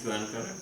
इसको ऑन करो।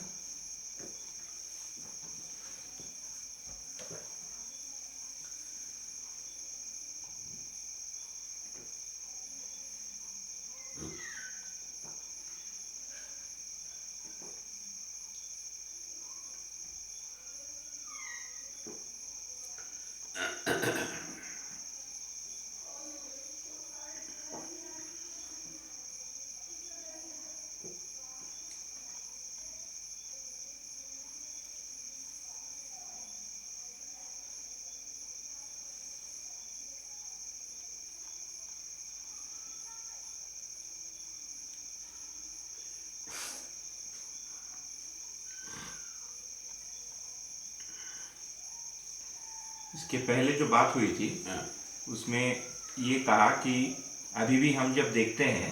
इसके पहले जो बात हुई थी उसमें ये कहा कि अभी भी हम जब देखते हैं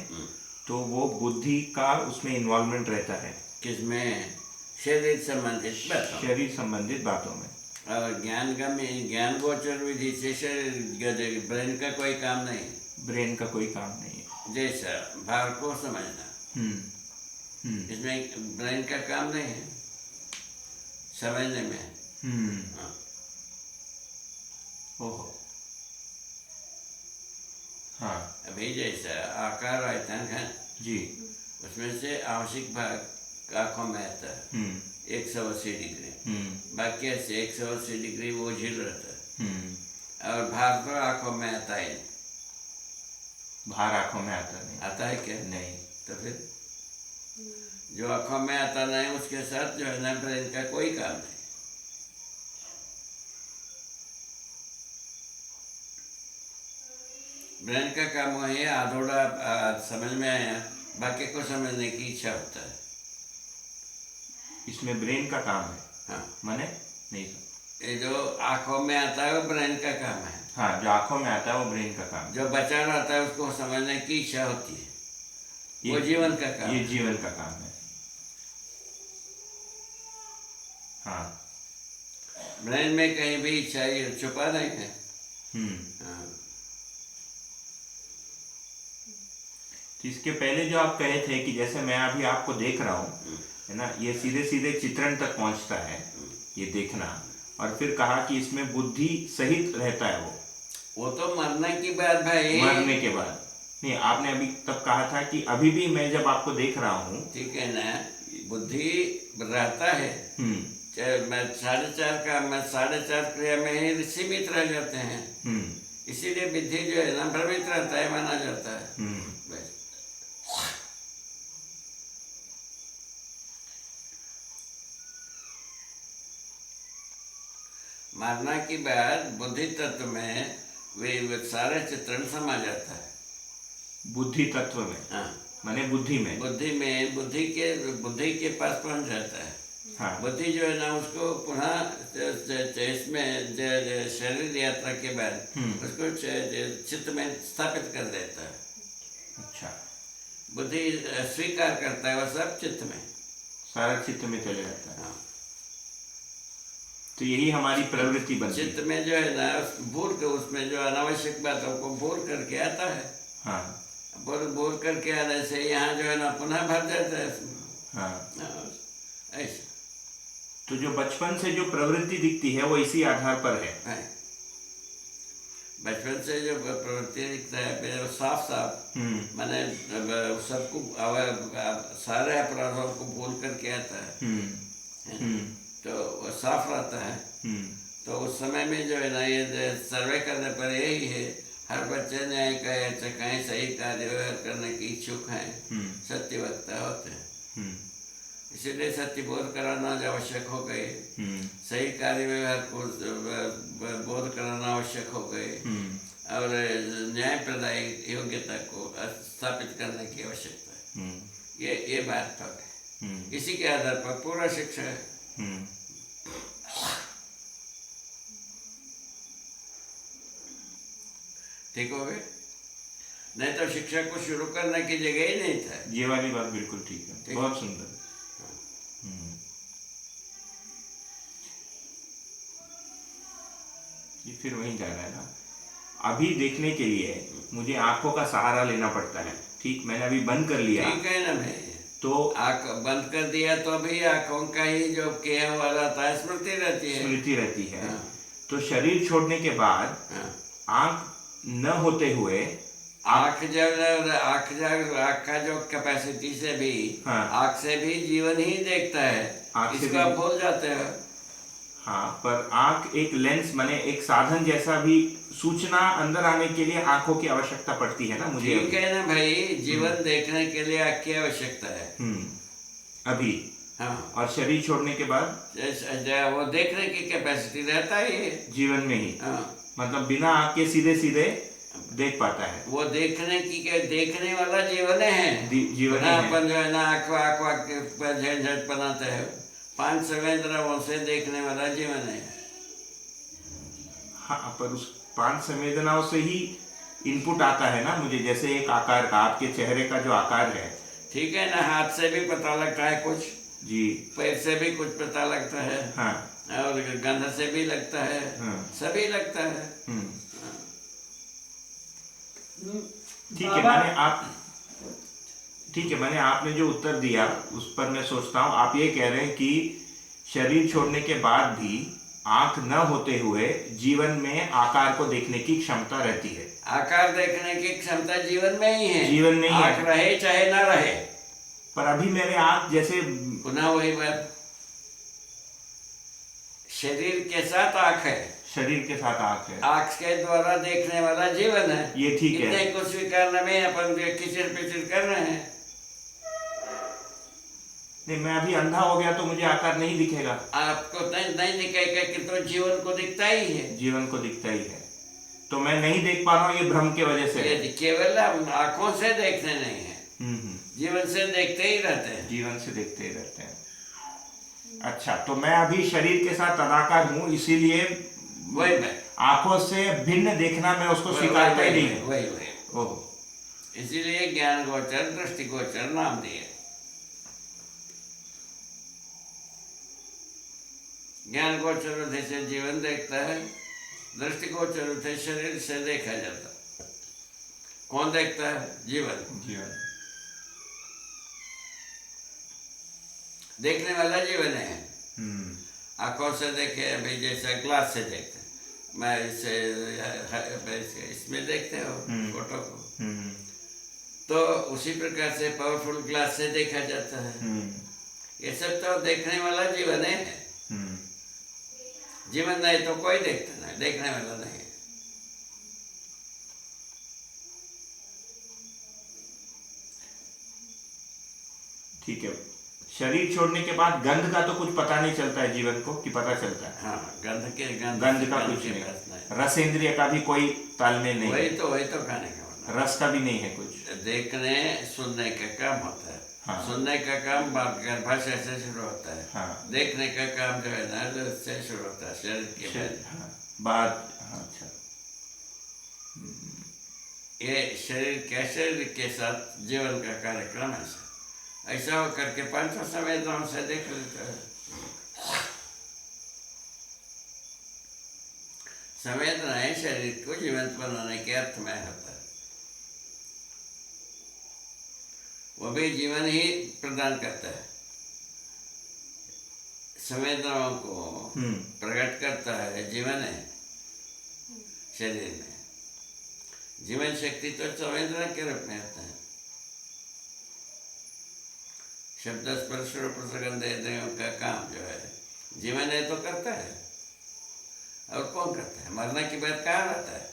तो वो बुद्धि का उसमें इन्वॉल्वमेंट रहता है। किसमें? शरीर संबंधित बातों, शरीर संबंधित बातों में। और ज्ञान गोचर विधि से शरीर, ब्रेन का कोई काम नहीं, ब्रेन का कोई काम नहीं है। जैसा भाव को समझना, इसमें ब्रेन का काम नहीं है समझने में। ओहो, हाँ। अभी जैसा आकार आयतन है जी, उसमें से आवश्यक भाग आँखों में आता है 180 डिग्री, बाकी ऐसे 180 डिग्री वो झिल रहता है, और भार तो आँखों में आता है। भार आँखों में आता नहीं। आता है क्या? नहीं। तो फिर जो आँखों में आता नहीं उसके साथ जो है ना ब्रेन का कोई काम नहीं। ब्रेन का काम वही आधोड़ा समझ में आया, बाकी को समझने की इच्छा होता है। इसमें ब्रेन का काम है। हाँ, माने नहीं। ये जो आँखों में आता है वो ब्रेन का काम है। हाँ, जो आँखों में आता है वो ब्रेन का काम है। जो बचा रहता है उसको समझने की इच्छा होती है, वो जीवन का काम है। ये जीवन का काम है। हाँ, ब्रेन में कहीं भी इच्छा छुपा नहीं है। हाँ। तो इसके पहले जो आप कहे थे कि जैसे मैं अभी आपको देख रहा हूँ, है ना, ये सीधे सीधे चित्रण तक पहुँचता है ये देखना, और फिर कहा कि इसमें बुद्धि सहित रहता है वो तो मरने की बात भाई। मरने के बाद नहीं, आपने अभी तब कहा था कि अभी भी मैं जब आपको देख रहा हूँ, ठीक है ना, बुद्धि रहता है। मैं 4.5 क्रिया में ही सीमित रह जाते हैं, इसीलिए बुद्धि जो है ना भ्रमित रहता है, माना जाता है। मरना की बाद बुद्धि तत्व में वे सारे चित्रण समा जाता है। बुद्धि तत्व में? हाँ, माने बुद्धि में। बुद्धि के पास पहुंच जाता है। हाँ। बुद्धि जो है ना उसको पुनः इसमें शरीर यात्रा के बाद उसको चित्त में स्थापित कर देता है। अच्छा। बुद्धि स्वीकार करता है, वह सब चित्त में, सारा चित्त में चले जाता है। हाँ। तो यही हमारी प्रवृत्ति बनती है। चित्त में जो है ना भूल के, उसमें जो अनावश्यक बातों को भूल करके आता है। हाँ। भूल करके आने से यहाँ जो है ना पुनः भर जाता है। हाँ। ऐसा। तो जो बचपन से जो प्रवृत्ति दिखती है वो इसी आधार पर है। बचपन से जो प्रवृत्ति दिखता है साफ माने सबको सारे अपराधों को भूल करके आता है, तो वो साफ रहता है। तो उस समय में जो है ना ये सर्वे करने पर यही है, हर बच्चे न्याय का कहीं सही कार्य व्यवहार करने की इच्छुक हैं, सत्यवक्ता होते हैं, इसीलिए सत्य बोध कराना आवश्यक हो गए, सही कार्य व्यवहार को बोध कराना आवश्यक हो गए, और न्याय प्रदाय योग्यता को स्थापित करने की आवश्यकता है। ये बात तो है, इसी के आधार पर पूरा शिक्षा है। ठीक हो गए? नहीं तो शिक्षा को शुरू करने की जगह ही नहीं था। ये वाली बात बिल्कुल ठीक है, बहुत सुंदर। ये फिर वहीं जा रहा है ना, अभी देखने के लिए मुझे आंखों का सहारा लेना पड़ता है। ठीक, मैंने अभी बंद कर लिया, ठीक है ना भाई, तो आंख बंद कर दिया तो भी आंखों का ही जो किया हुआ रहता है स्मृति रहती है। स्मृति रहती है। हाँ। तो शरीर छोड़ने के बाद हाँ। आंख न होते हुए आंख का जो कैपेसिटी से भी, हाँ। आंख से भी जीवन ही देखता है, इसको आप भूल जाते हो। हाँ, पर आंख एक लेंस माने एक साधन जैसा भी, सूचना अंदर आने के लिए आंखों की आवश्यकता पड़ती है ना मुझे। ठीक है ना भाई, जीवन देखने के लिए आंख की आवश्यकता है अभी। हाँ। और शरीर छोड़ने के बाद वो देखने की कैपेसिटी रहता है जीवन में ही। हाँ। मतलब बिना आंख के सीधे सीधे देख पाता है। वो देखने वाला जीवन है। जीवन है अपन जो है ना आंख पर झट बनाते हैं, 5 संवेदनाओं से देखने वाला जीवन है। हाँ, पर उस 5 संवेदनाओं से ही इनपुट आता है ना मुझे, जैसे एक आकार का, आपके चेहरे का जो आकार है। ठीक है ना, हाथ से भी पता लगता है कुछ जी, पैर से भी कुछ पता लगता है। हाँ। और गंध से भी लगता है। हाँ। सभी लगता है। ठीक है, मैंने आपने जो उत्तर दिया उस पर मैं सोचता हूँ आप ये कह रहे हैं कि शरीर छोड़ने के बाद भी आंख न होते हुए जीवन में आकार को देखने की क्षमता रहती है। आकार देखने की क्षमता जीवन में ही है। जीवन में ही आंख रहे चाहे ना रहे। पर अभी मेरे आंख जैसे पुनः वही बात, शरीर के साथ आंख है। शरीर के साथ आंख है। आंख के द्वारा देखने वाला जीवन है। ये ठीक है। इतने कुछ स्वीकारने में अपन किचिर पिचिर कर रहे हैं। नहीं, मैं अभी अंधा हो गया तो मुझे आकार नहीं दिखेगा। आपको नहीं दिखेगा कि तो जीवन को दिखता ही है। जीवन को दिखता ही है, तो मैं नहीं देख पा रहा हूँ, ये भ्रम की वजह से। ये केवल आंखों से देखने नहीं है, जीवन से देखते ही रहते हैं। जीवन से देखते ही रहते हैं। अच्छा, तो मैं अभी शरीर के साथ तदाकार हूँ, इसीलिए वही आंखों से भिन्न देखना मैं उसको स्वीकारता ही नहीं। वही ओह, इसीलिए ज्ञान गोचर दृष्टि गोचर नाम दिए। ज्ञान गोचर से जीवन देखता है, दृष्टि गोचर से शरीर से देखा जाता है। कौन देखता है? जीवन। देखने वाला जीवन है। आंखों से देखे, अभी जैसे ग्लास से देखते हैं, मैं इसमें देखते हो फोटो को, तो उसी प्रकार से पावरफुल ग्लास से देखा जाता है। ये सब तो देखने वाला जीवन है। जीवन नहीं तो कोई देखता नहीं, देखने वाला नहीं। ठीक है, शरीर छोड़ने के बाद गंध का तो कुछ पता नहीं चलता है जीवन को, कि पता चलता है? हाँ, गंध का कुछ नहीं। रस इंद्रिय का भी कोई तालमेल नहीं। वही तो खाने का रस का भी नहीं है कुछ। देखने सुनने का काम होता है। हाँ। सुनने का काम भाषा से शुरू होता है। हाँ। देखने का काम जो है ना से शुरू होता है, शरीर के बाद। अच्छा, ये शरीर के साथ जीवन का कार्यक्रम ऐसा हो करके 5 संवेदनाओं से देख लेता है। संवेदनाएं शरीर को जीवंत बनाने के अर्थ में होता है। वो भी जीवन ही प्रदान करता है। संवेदनाओं को प्रकट करता है जीवन है शरीर में। जीवन शक्ति तो संवेदना के रूप में होता है। शब्द स्पर्श रूप रसगंध इंद्रियों का काम जो है जीवन है तो करता है। और कौन करता है? मरने के बाद कहाँ रहता है?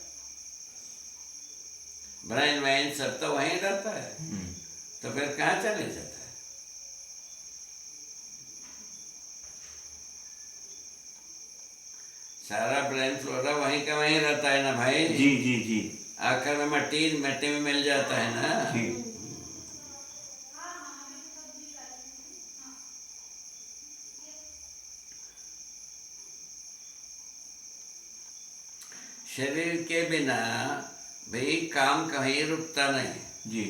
ब्रेन वाइन सब तो वहीं रहता है, तो फिर कहाँ चले जाता है? सारा ब्रेन फ्लोरा वहीं का वहीं रहता है ना भाई। जी। आखिर में मिट्टी में मिल जाता है ना। जी। शरीर के बिना भाई काम कहीं रुकता नहीं। जी,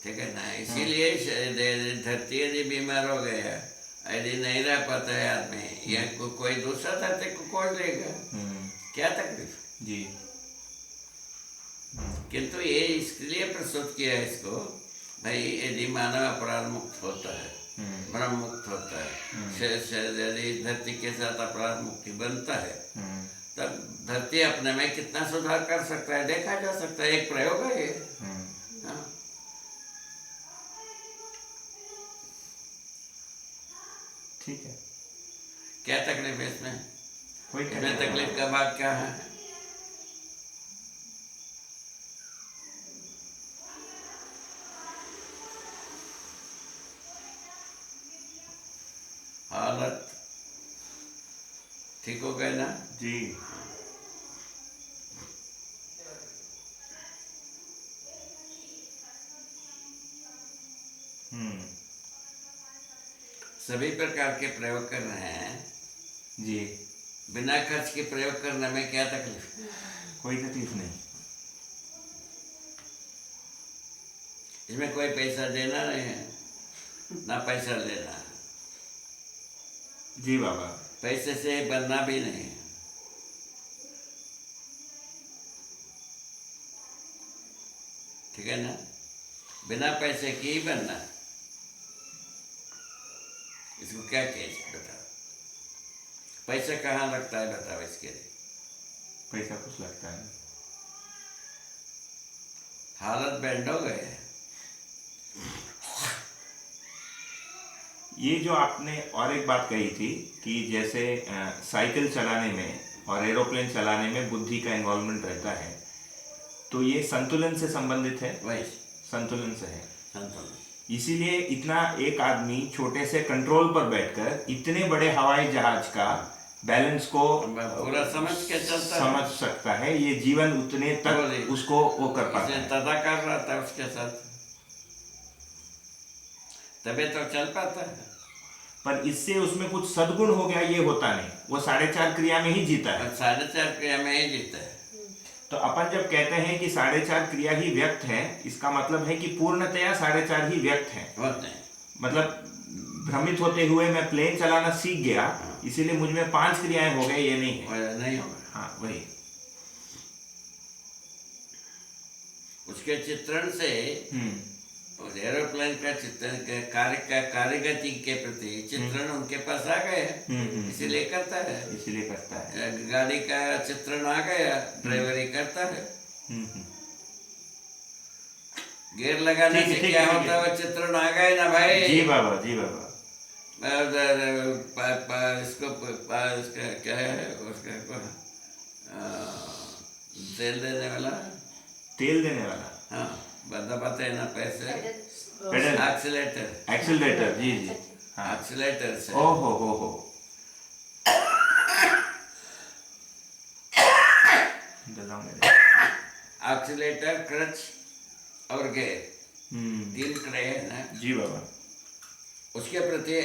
ठीक है ना। इसीलिए धरती यदि बीमार हो गया, यदि नहीं रह पाता है आदमी, या कोई दूसरा धरती को खोज लेगा, क्या तकलीफ? जी। किंतु ये इसके लिए प्रस्तुत किया है इसको, भाई यदि मानव अपराध मुक्त होता है, ब्रह्म मुक्त होता है, यदि धरती के साथ अपराध मुक्ति बनता है, तब धरती अपने में कितना सुधार कर सकता है देखा जा सकता है। एक प्रयोग है ये। हाँ। ठीक है, क्या तकलीफ है इसमें? कोई इसमें तकलीफ का बात क्या है? हालत ठीक हो गए ना जी। सभी प्रकार के प्रयोग कर रहे हैं जी। बिना खर्च के प्रयोग करने में क्या तकलीफ? कोई तकलीफ नहीं। इसमें कोई पैसा देना नहीं है ना पैसा लेना है। जी बाबा। पैसे से बनना भी नहीं है। ठीक है ना? बिना पैसे के ही बनना है। इसको क्या कहे बताओ? पैसा कहाँ लगता है बताओ इसके लिए? पैसा कुछ लगता है। हालत बैंड हो गए। ये जो आपने और एक बात कही थी कि जैसे साइकिल चलाने में और एरोप्लेन चलाने में बुद्धि का इन्वॉल्वमेंट रहता है, तो ये संतुलन से संबंधित है। वही संतुलन से है। संतुलन। इसीलिए इतना एक आदमी छोटे से कंट्रोल पर बैठकर इतने बड़े हवाई जहाज का बैलेंस को पूरा समझ के चलता समझ सकता है। ये जीवन उतने तक उसको वो कर पाता है। तदाकार रहता है उसके साथ, तभी तो चल पाता है। पर इससे उसमें कुछ सद्गुण हो गया ये होता नहीं। वो 4.5 क्रिया में ही जीता है। 4.5 क्रिया में ही जीता है। तो अपन जब कहते हैं कि 4.5 क्रिया ही व्यक्त है, इसका मतलब है कि पूर्णतया 4.5 ही व्यक्त है। मतलब भ्रमित होते हुए मैं प्लेन चलाना सीख गया, इसीलिए मुझ में 5 क्रियाएं हो गए, ये नहीं है। नहीं होगा। हाँ वही। उसके चित्रण से एरोप्लेन का चित्रण कार्यगति के प्रति चित्रण उनके पास आ गए, इसीलिए करता है। इसीलिए करता है। गाड़ी का चित्रण आ गया, ड्राइवरी करता है। गियर लगाने से क्या होता है? चित्रण आ गए ना भाई। जी बाबा, जी बाबा। इसका क्या है उसका तेल देने वाला। तेल देने वाला। हाँ बताते हैं ना पैसे। पेडल। एक्सीलेटर। एक्सीलरेटर। जी जी। हाँ। एक्सीलेटर से। ओहो। एक्सीलेटर, क्लच और गियर, 3 कड़े हैं ना। जी बाबा। उसके प्रति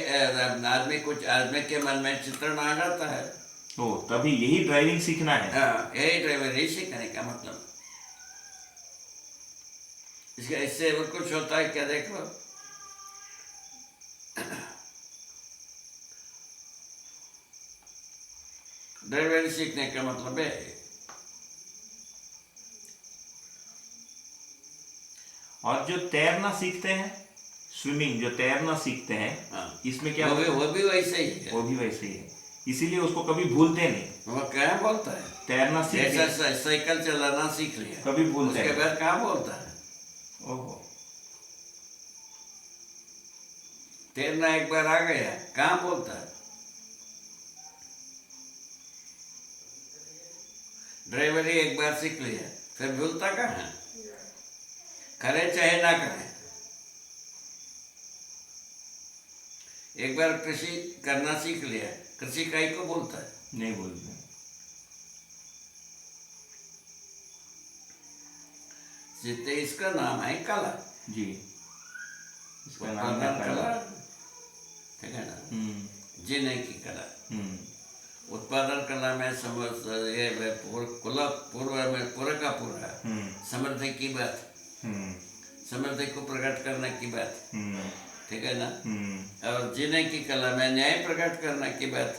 आदमी के मन में चित्रण आ जाता है। ओ, तभी यही ड्राइविंग सीखना है। हाँ, यही ड्राइवरी सीखने का मतलब। इससे और कुछ होता है क्या? देखो, ड्राइवरी सीखने का मतलब है। और जो तैरना सीखते हैं, स्विमिंग, जो तैरना सीखते हैं, हाँ, इसमें क्या वो भी वैसे ही है। वो भी वैसे ही है, इसीलिए उसको कभी भूलते नहीं। वो क्या बोलता है? तैरना सीख गया, साइकिल चलाना सीख लिया, कभी भूलते उसके बाद कहाँ बोलता है? ओहो। तैरना एक बार आ गया, कहाँ बोलता है? ड्राइवरी एक बार सीख लिया, फिर भूलता कहाँ है? करे चाहे ना करे। एक बार कृषि करना सीख लिया, कृषि काई को बोलता है? नहीं बोलते। जितने इसका नाम है कला। जी, इसका नाम है कला। ठीक है ना? जीने की कला। उत्पादन कला में पूरा का पूरा समृद्धि की बात, समृद्धि को प्रकट करने की बात। ठीक है ना? और जीने की कला में न्याय प्रकट करने की बात।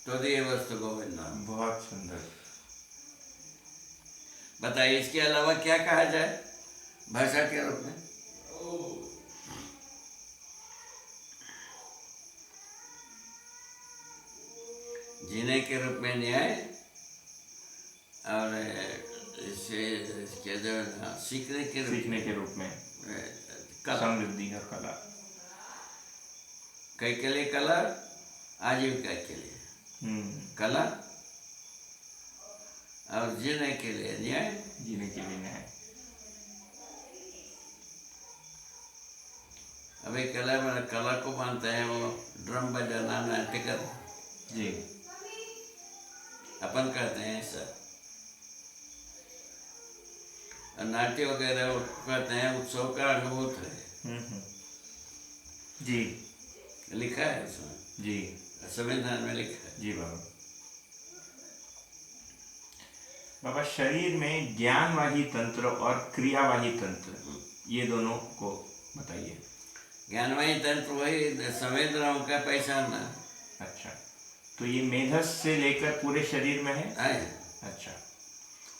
तदीय वस्तु गोविंदा। बहुत सुंदर। बताइए इसके अलावा क्या कहा जाए भाषा के रूप में? जीने के रूप में न्याय, और इसे इसके जो सीखने के रूप में कला, समृद्धि और कला, कई के लिए कला, आजीविका के लिए कला, और जीने के लिए न्याय। जीने के लिए न्याय। अभी कला को मानते हैं वो ड्रम बजाना, नाट्य करना। जी। अपन कहते हैं ऐसा, नाट्य वगैरह कहते हैं उत्सव का अनुभूत है। जी। लिखा है उसमें। जी। संविधान में लिखा है। जी बाबा। बाबा, शरीर में ज्ञानवाही तंत्र और क्रियावाही तंत्र, ये दोनों को बताइए। ज्ञानवाही तंत्र वही संवेदनाओं का पहचानना। अच्छा, तो ये मेधस से लेकर पूरे शरीर में है? अच्छा,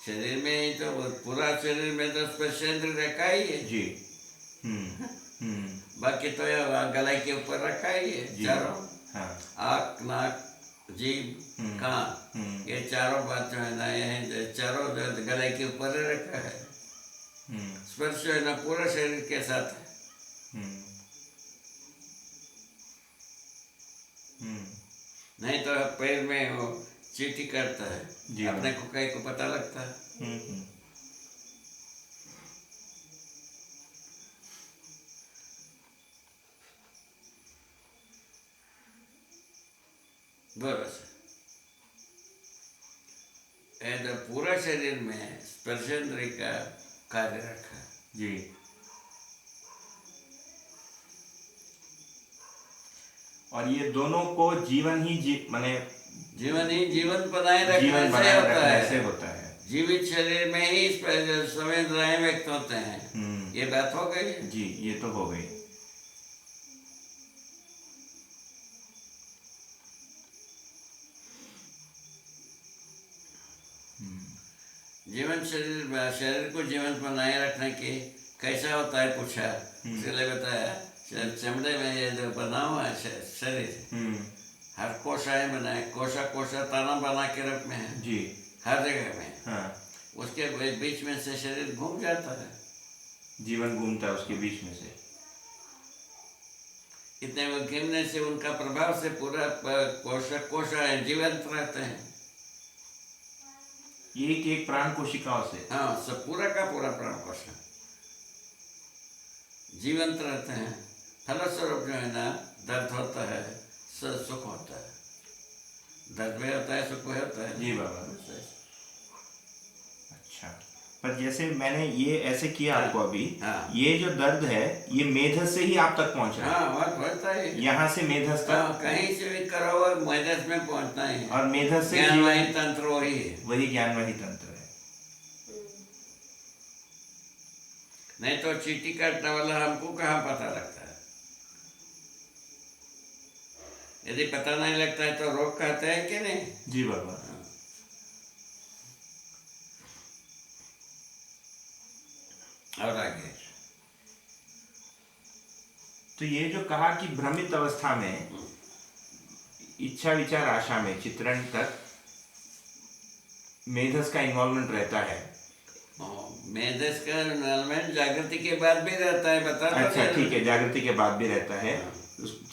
शरीर में ही तो पूरा शरीर में 10% रखा ही है। जी। बाकी तो गले के ऊपर रखा ही है चारों। हाँ। आँख, नाक, जीभ, कान, ये चारों बात जो है ना, ये चारों गले के ऊपर रखा है। स्पर्श जो है ना पूरा शरीर के साथ है। नहीं तो पैर में वो चीटी करता है, अपने को कहीं को पता लगता है। बस ऐसा पूरा शरीर में स्पर्शेंद्रिय का कार्य रखा। जी। और ये दोनों को जीवन जीवन बनाए रखना ऐसे होता है। जीवित शरीर में ही संवेदनाएं व्यक्त होते हैं। ये बात हो गई। जी, ये तो हो गई। जीवन शरीर को जीवन बनाए रखने के कैसा होता है पूछा, इसलिए बताया चमड़े में ये जो बना हुआ है शरीर, हर कोशाएं बनाए, कोशा ताना बना के रूप में है। जी। हर जगह में। हाँ। उसके बीच में से शरीर घूम जाता है, जीवन घूमता है उसके बीच में से। इतने वो घूमने से उनका प्रभाव से पूरा कोशाएं जीवंत रहते हैं। एक एक प्राण कोशिकाओं से। हाँ, सब पूरा का पूरा प्राण कोशिका जीवंत रहते हैं। फलस्वरूप जो है ना, दर्द होता है, सुख होता है। दर्द भी होता है, सुख भी होता है। जी बाबा। अच्छा, पर जैसे मैंने ये ऐसे किया आपको अभी, ये जो दर्द है ये मेधस से ही आप तक पहुंच रहा है। हाँ, वहाँ पहुंचता है। यहाँ से मेधस तक कहीं से भी करो मेधस में पहुंचना है। और मेधस से ज्ञानवाही तंत्र वही है। वही ज्ञानवाही तंत्र है। नहीं तो चीटी काटने वाला हमको कहाँ पता लगता है? यदि पता नहीं लगता है तो रोग कहते हैं कि नहीं? जी बाबा। और आगे तो ये जो कहा कि भ्रमित अवस्था में इच्छा विचार आशा में चित्रण तक मेधस का इन्वॉल्वमेंट रहता है। मेधस का इन्वॉल्वमेंट जागृति के बाद भी रहता है, बता। अच्छा, ठीक है, जागृति के बाद भी रहता है।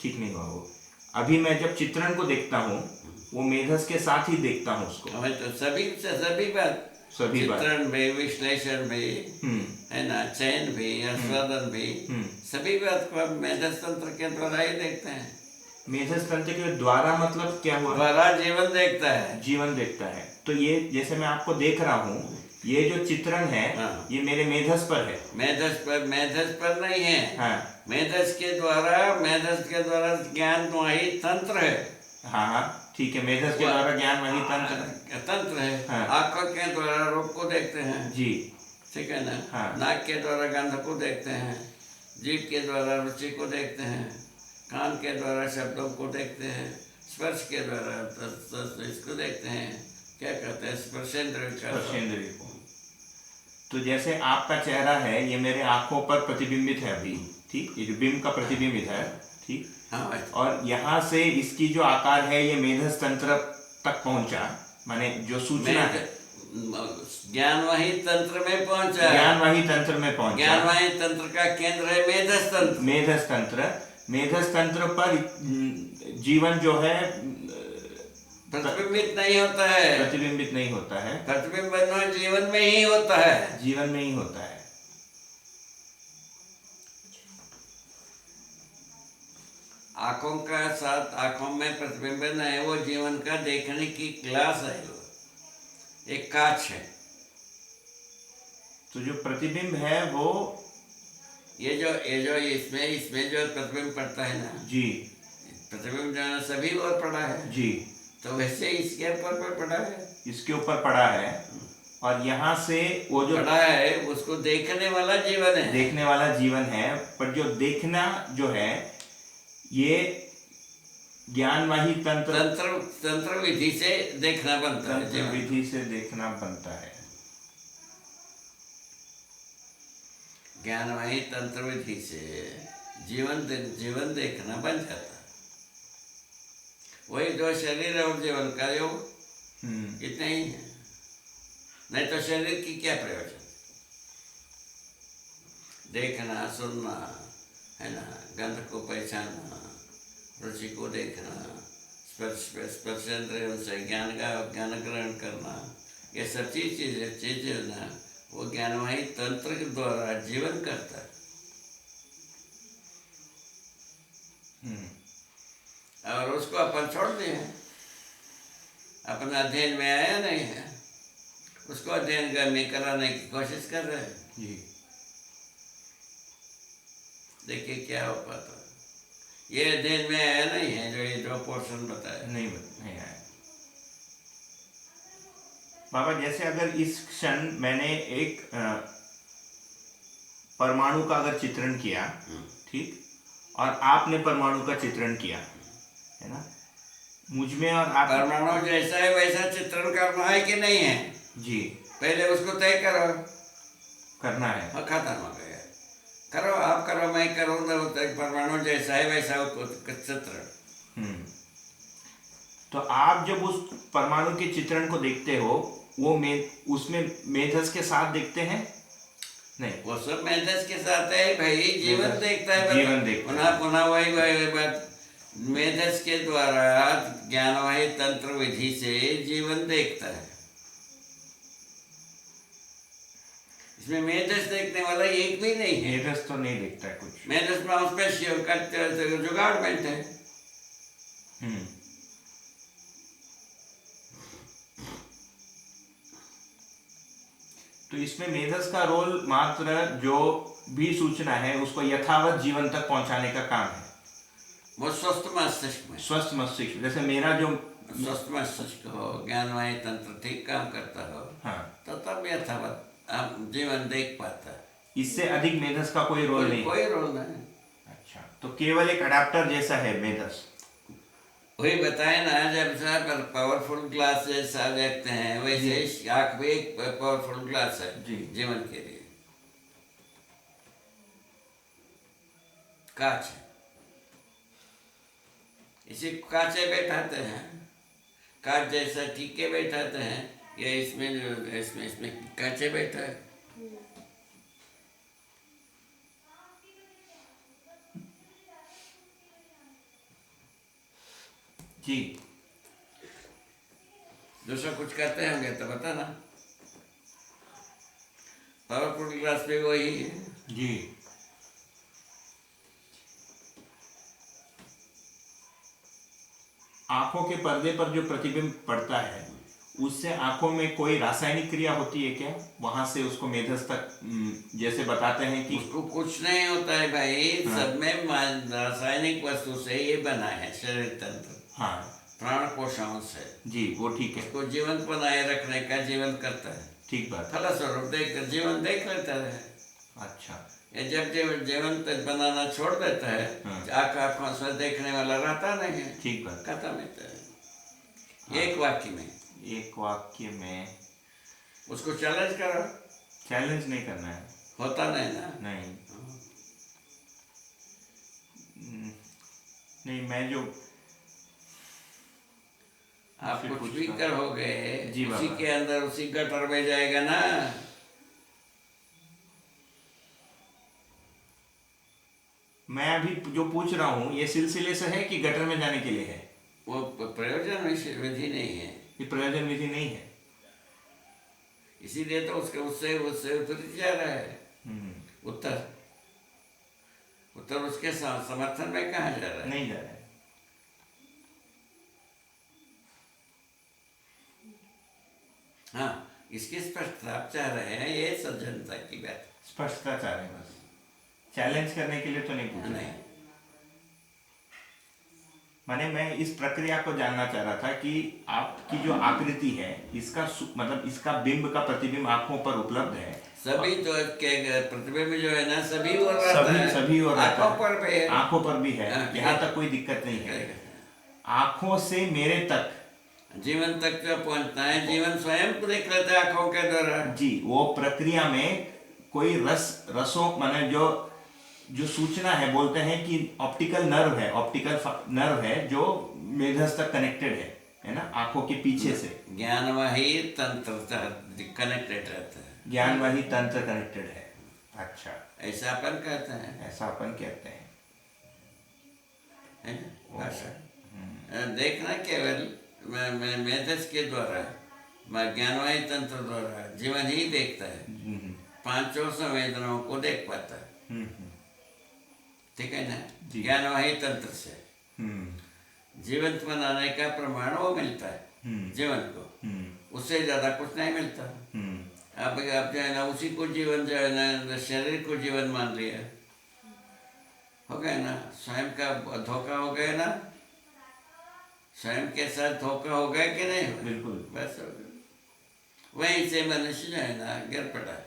ठीक नहीं हुआ वो। अभी मैं जब चित्रण को देखता हूँ वो मेधस के साथ ही देखता हूँ उसको। तो सभी बात, चित्रण भी, विश्लेषण भी है ना, चयन भी, आस्वादन भी, सभी बात को हम मेधस तंत्र के द्वारा ही देखते हैं। मेधस तंत्र के द्वारा मतलब क्या हुआ? द्वारा जीवन देखता है। जीवन देखता है। तो ये जैसे मैं आपको देख रहा हूँ, ये जो चित्रण है ये मेरे मेधस पर है। मेधस पर नहीं है। हाँ। मेधस के द्वारा ज्ञान वही तंत्र है। हाँ, ठीक है, मेधस के द्वारा ज्ञान वही तंत्र है। हाँ। आंखों के द्वारा रूप को देखते हैं। जी, ठीक है ना। हाँ। नाक के द्वारा गंध को देखते हैं, जीभ के द्वारा रुचि को देखते हैं, कान के द्वारा शब्दों को देखते हैं, स्पर्श के द्वारा तो इसको देखते हैं, क्या कहते हैं, स्पर्शेंद्रिय का। स्पर्शेंद्रिय को। तो जैसे आपका चेहरा है, ये मेरे आंखों पर प्रतिबिंबित है अभी, ठीक, ये जो बिंब का प्रतिबिंबित है, ठीक। हाँ, और यहाँ से इसकी जो आकार है ये मेधस तंत्र तक पहुंचा, माने जो सूचना है ज्ञानवाही तंत्र में पहुंचा। ज्ञानवाही तंत्र में पहुंचा। ज्ञानवाही तंत्र का केंद्र है मेधस तंत्र। मेधस तंत्र, मेधस तंत्र पर जीवन जो है प्रतिबिंबित नहीं होता है। प्रतिबिंबित नहीं होता है। प्रतिबिंबन जीवन में ही होता है। जीवन में ही होता है। आंखों का साथ आंखों में प्रतिबिंबन है, वो जीवन का देखने की ग्लास है, वो एक कांच है। तो जो प्रतिबिंब है वो ये जो इसमें जो प्रतिबिंब पड़ता है ना जी, प्रतिबिंब जो है सभी और पड़ा है जी, तो वैसे इसके ऊपर पर पड़ा है, इसके ऊपर पड़ा है। और यहाँ से वो जो पड़ा है उसको देखने वाला जीवन है। देखने वाला जीवन है, पर जो देखना जो है ये ज्ञानवाही तंत्र विधि से देखना बनता है। तंत्र विधि से देखना बनता है। ज्ञानवाही तंत्र विधि से जीवन देखना बन जाता है। वही जो शरीर और जीवन का योग इतना ही है, नहीं तो शरीर की क्या प्रयोजन। देखना, सुनना है ना, गंध को पहचानना, रुचि को देखना, स्पर्शेंद्रियों से ज्ञान ग्रहण करना, ये सब चीजें ना वो ज्ञानवाही तंत्र के द्वारा जीवन करता है। और उसको अपन छोड़ दिए, अपना अध्ययन में आया नहीं है, उसको अध्ययन में कराने की कोशिश कर रहे हैं जी। देखिए क्या हो पाता है। ये अध्ययन में आया नहीं है, जो ये दो पोर्शन बताया नहीं आया। बाबा जैसे अगर इस क्षण मैंने एक परमाणु का अगर चित्रण किया, ठीक, और आपने परमाणु का चित्रण किया, है ना, मुझमें और आप परमाणु जैसा है वैसा चित्रण करना है कि नहीं है जी, पहले उसको तय करो, करना है। हाँ, खत्म हो गया। करो, आप करो, मैं करूँ, परमाणु जैसा है वैसा चित्रण। तो आप जब उस परमाणु के चित्रण को देखते हो, वो उसमें मेधस के साथ देखते हैं? नहीं, वो सब मेधस के साथ है भाई, जीवन देखता है, जीवन देखता है। पुनः वही बात, मेधस के द्वारा ज्ञानवाही तंत्र विधि से जीवन देखता है। इसमें मेधस देखने वाला एक भी नहीं है। मेधस तो नहीं देखता है कुछ। मेधस मांसपेशियों का जुगाड़मेंट है। तो इसमें मेधस का रोल मात्र जो भी सूचना है उसको यथावत जीवन तक पहुंचाने का काम है। वो स्वस्थ मस्तिष्क में, स्वस्थ मस्तिष्क, जैसे मेरा जो स्वस्थ मस्तिष्क हो, ज्ञानवाही तंत्र ठीक काम करता हो, हाँ, तो तब यथावत आप जीवन देख पाता है। इससे अधिक मेधस का कोई रोल नहीं। कोई रोल नहीं। अच्छा, तो केवल एक अडाप्टर जैसा है मेधस। वही बताए ना, जब साहब पावरफुल ग्लास जैसा देखते हैं वैसे आँख भी एक पावरफुल ग्लास है जीवन के लिए, कांच है। इसी कांचे बैठाते हैं, कांच जैसा टीके बैठाते हैं, या इसमें कांचे बैठा है। जी, दूसरा कुछ करते होंगे तो बताना। पावरफुल ग्लास भी वही है जी। आंखों के पर्दे पर जो प्रतिबिंब पड़ता है उससे आंखों में कोई रासायनिक क्रिया होती है क्या? वहां से उसको मेधस तक जैसे बताते हैं कि उसको कुछ नहीं होता है भाई। हाँ। सब में रासायनिक वस्तु से ये बना है शरीर तंत्र। हाँ, प्राण कोशाओं से जी, वो ठीक है। उसको जीवन बनाए रखने का जीवन करता है। ठीक बात। फलस्वरूप देख जीवन देख लेता है। अच्छा, ये जब जीवंत बनाना छोड़ देता है, आंखों से देखने वाला रहता नहीं है, ठीक बात। खत्म होता है। एक वाक्य में उसको चैलेंज करो। चैलेंज नहीं करना है, होता नहीं ना। नहीं नहीं, मैं जो आप कुछ भी करोगे जी उसी बाबा। के अंदर उसी गटर में जाएगा ना। मैं अभी जो पूछ रहा हूँ ये सिलसिले से है कि गटर में जाने के लिए है? वो प्रयोजन विधि नहीं है, ये प्रयोजन विधि नहीं है, इसीलिए तो उसके उससे उससे उत्तर जा रहा है। उत्तर उसके समर्थन में कहाँ जा रहा है? नहीं जा रहा है। हाँ, इसकी स्पष्टता आप चाह रहे हैं, ये सज्जनता की बात। स्पष्टता चाह रहे हैं बस, चैलेंज करने के लिए तो नहीं पूछ रहे। माने मैं इस प्रक्रिया को जानना चाह रहा था कि आपकी जो आकृति है इसका मतलब इसका बिंब का प्रतिबिंब आंखों पर उपलब्ध है। सभी तो के प्रतिबिंब जो है ना सभी और रहता है, सभी और आंखों पर भी है, आंखों पर भी है। यहाँ तक कोई दिक्कत नहीं है। आंखों से मेरे तक, जीवन तक जो पहुंचना है, जीवन स्वयं को देख लेता है आंखों के द्वारा। जी, वो प्रक्रिया में कोई रसों माने जो सूचना है, बोलते हैं कि ऑप्टिकल नर्व है जो मेधस तक कनेक्टेड है ना, आंखों के पीछे से ज्ञानवाही तंत्र कनेक्टेड रहता है, ज्ञानवाही तंत्र कनेक्टेड है। अच्छा, ऐसा अपन कहते हैं, ऐसा अपन कहते हैं, है ना भाषा। देखना केवल मेधस के द्वारा, ज्ञानवाही तंत्र द्वारा जीवन ही देखता है, पांचों संवेदनाओं को देख पाता है, ठीक है ना। ज्ञानवाही तंत्र से जीवंत बनाने का प्रमाण वो मिलता है जीवन को, उससे ज्यादा कुछ नहीं मिलता। अब जो है ना उसी को जीवन जो है ना, शरीर को जीवन मान लिया, हो गया ना, स्वयं का धोखा हो गया ना, स्वयं के साथ धोखा हो गया कि नहीं? बिल्कुल, बस हो गया। वहीं से मनुष्य जो है ना गिर पड़ा।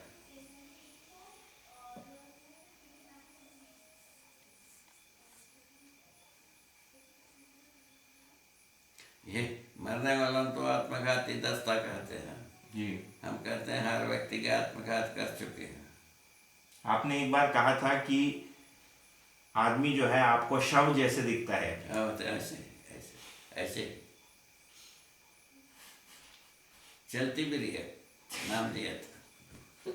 ये मरने वालों तो आत्मघाती दस्ता कहते हैं जी। हम कहते हैं हर व्यक्ति के आत्मघात कर चुके हैं। आपने एक बार कहा था कि आदमी जो है आपको शव जैसे दिखता है। तो ऐसे ऐसे ऐसे चलती भी रही है, नाम दिया था,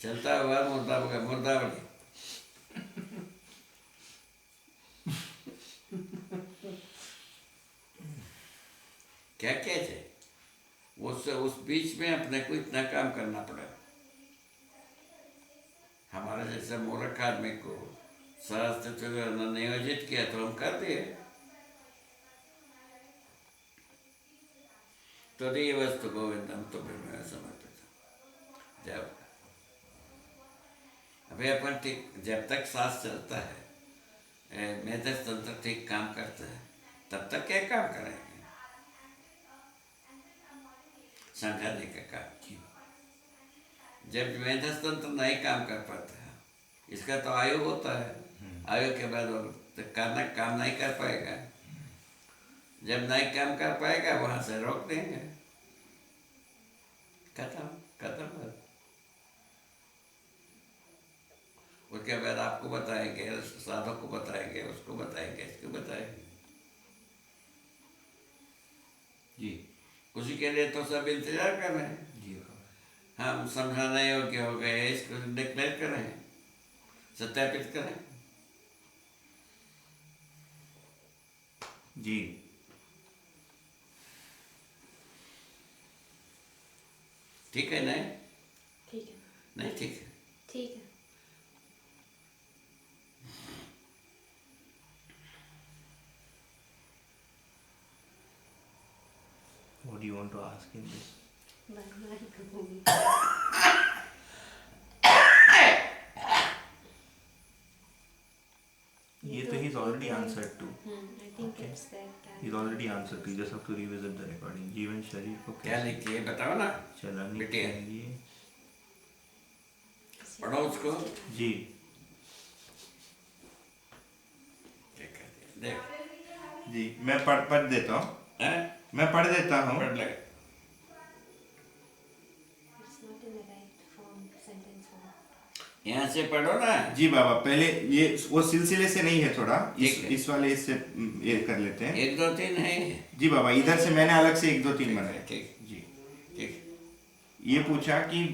चलता हुआ मुर्दावली। क्या कहते उस बीच में अपने को इतना काम करना पड़ा। हमारा जैसा मूर्ख आदमी को शास्त्र नियोजित किया तो हम कर दिए। तो ये वस्तु गोविंदम तो मैं समर्पित। जब अभी अपन ठीक, जब तक सांस चलता है, मेधस तंत्र ठीक काम करता है, तब तक क्या काम करेंगे? समझाने का काम। जब मेधस तंत्र नहीं काम कर पाता है, इसका तो आयु होता है, आयु के बाद वो करना काम नहीं कर पाएगा। जब नहीं काम कर पाएगा वहां से रोक देंगे, खत्म। उसके बाद आपको बताएंगे, साधक को बताएंगे, उसको बताएंगे, इसको बताएंगे जी। उसी के लिए तो सब इंतजार कर रहे हैं जी। हम समझाने योग्य हो गए, इसको डिक्लेयर करें, सत्यापित करें जी। ठीक है? नहीं ठीक है, नहीं ठीक है, ठीक है। What do you want to ask in this? ये तो he's already answered to. I think it's that. He's already answered to. You just have to revisit the recording. जीवन शरीर को क्या लिखिए बताओ ना चलाने बिटिया। के लिए पढ़ो उसको। जी देख जी, मैं पढ़ देता हूँ, हैं? मैं पढ़ देता हूँ। पढ़ ले। It's not in the right form, sentence form. यहाँ से पढ़ो ना। जी बाबा, पहले ये वो सिलसिले से नहीं है, थोड़ा ठीक है। इस वाले इससे ये कर लेते हैं। 1 2 3 है। जी बाबा, इधर से मैंने अलग से 1 2 3 ठीक बनाए। है, ठीक जी, ठीक। ये पूछा कि